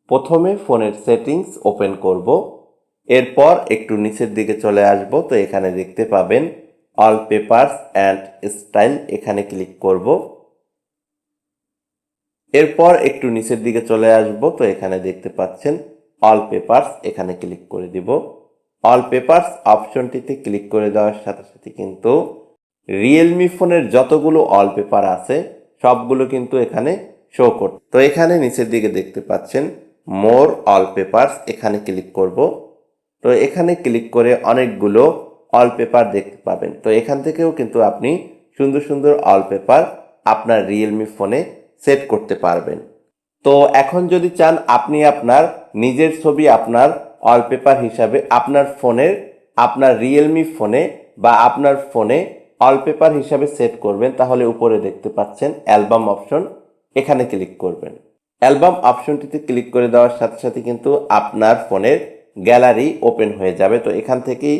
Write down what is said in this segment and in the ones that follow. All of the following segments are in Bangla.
প্রথমে ফোনের সেটিংস ওপেন করব, এরপর একটু নিচের দিকে চলে আসব। তো এখানে দেখতে পাবেন অল পেপারস অ্যান্ড স্টাইল, এখানে ক্লিক করব। এরপর একটু নিচের দিকে চলে আসব। তো এখানে দেখতে পাচ্ছেন অল পেপারস, এখানে ক্লিক করে দিব। অল পেপারস অপশনটিতে ক্লিক করে দেওয়ার সাথে সাথে কিন্তু রিয়েলমি ফোনের যতগুলো অল পেপার আছে সবগুলো কিন্তু এখানে শো করবে। তো এখানে নিচের দিকে দেখতে পাচ্ছেন মোর অল পেপারস, এখানে ক্লিক করব। তো এখানে ক্লিক করে অনেকগুলো অল পেপার দেখতে পাবেন। তো এখান থেকেও কিন্তু আপনি সুন্দর সুন্দর অল পেপার আপনার রিয়েলমি ফোনে সেট করতে পারবেন। তো এখন যদি চান আপনি আপনার নিজের ছবি আপনার ওয়ালপেপার হিসাবে আপনার রিয়েলমি ফোনে বা আপনার ফোনে ওয়ালপেপার হিসাবে সেট করবেন, তাহলে উপরে দেখতে পাচ্ছেন অ্যালবাম অপশন, এখানে ক্লিক করবেন। অ্যালবাম অপশনটিতে ক্লিক করে দেওয়ার সাথে সাথে কিন্তু আপনার ফোনের গ্যালারি ওপেন হয়ে যাবে। তো এখান থেকেই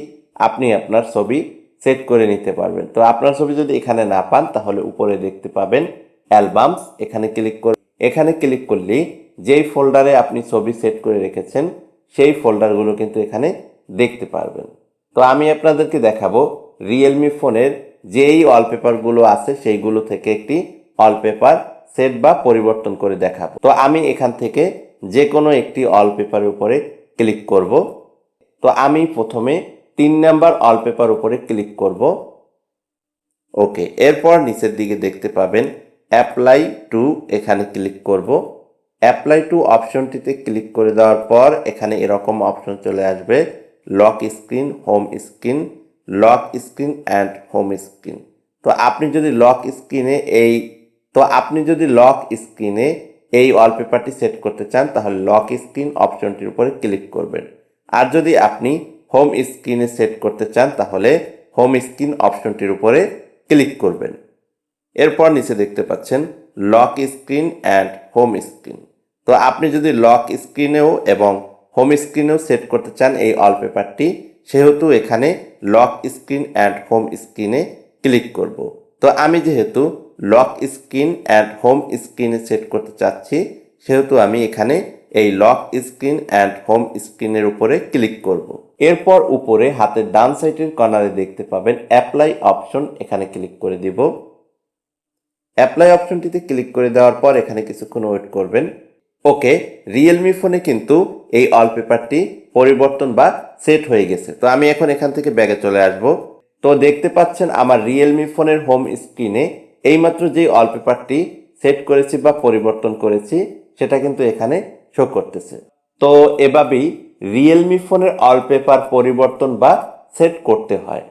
আপনি আপনার ছবি সেট করে নিতে পারবেন। তো আপনার ছবি যদি এখানে না পান তাহলে উপরে দেখতে পাবেন অ্যালবামস, এখানে ক্লিক করলেই যেই ফোল্ডারে আপনি ছবি সেট করে রেখেছেন সেই ফোল্ডারগুলো কিন্তু এখানে দেখতে পারবেন। তো আমি আপনাদেরকে দেখাবো রিয়েলমি ফোনের যেই ওয়ালপেপারগুলো আছে সেইগুলো থেকে একটি ওয়ালপেপার সেট বা পরিবর্তন করে দেখাবো। তো আমি এখান থেকে যে কোনো একটি ওয়ালপেপারের উপরে ক্লিক করব। তো আমি প্রথমে 3 নাম্বার ওয়ালপেপার উপরে ক্লিক করব। ওকে, এরপর নিচের দিকে দেখতে পাবেন অ্যাপ্লাই টু, এখানে ক্লিক করব। অ্যাপ্লাই টু অপশনটিতে ক্লিক করে দেওয়ার পর এখানে এরকম অপশন চলে আসবে lock screen, home screen, lock screen and home screen. তো আপনি যদি লক স্ক্রিনে এই ওয়ালপেপারটি সেট করতে চান তাহলে লক স্ক্রিন অপশনটির উপরে ক্লিক করবেন। আর যদি আপনি হোম স্ক্রিনে সেট করতে চান তাহলে হোম স্ক্রিন অপশনটির উপরে ক্লিক করবেন। এরপর নিচে দেখতে পাচ্ছেন lock screen and home screen. তো আপনি যদি লক স্ক্রিনেও এবং হোম স্ক্রিনেও সেট করতে চান এই ওয়ালপেপারটি, সেহেতু এখানে লক স্ক্রিন অ্যান্ড হোম স্ক্রিনে ক্লিক করব। তো আমি যেহেতু লক স্ক্রিন অ্যান্ড হোম স্ক্রিনে সেট করতে চাচ্ছি সেহেতু আমি এখানে এই লক স্ক্রিন অ্যান্ড হোম স্ক্রিনের উপরে ক্লিক করব। এরপর উপরে হাতের ডান সাইডের কর্নারে দেখতে পাবেন অ্যাপ্লাই অপশন, এখানে ক্লিক করে দিব। অ্যাপ্লাই অপশনটিতে ক্লিক করে দেওয়ার পর এখানে কিছুক্ষণ ওয়েট করবেন। ওকে, রিয়েলমি ফোনে কিন্তু এই ওয়ালপেপারটি পরিবর্তন বা সেট হয়ে গেছে। তো আমি এখন এখান থেকে ব্যাগে চলে আসব। তো দেখতে পাচ্ছেন আমার রিয়েলমি ফোনের হোম স্ক্রিনে এইমাত্র যে ওয়ালপেপারটি সেট করেছি বা পরিবর্তন করেছি সেটা কিন্তু এখানে শো করতেছে। তো এভাবেই রিয়েলমি ফোনের ওয়ালপেপার পরিবর্তন বা সেট করতে হয়।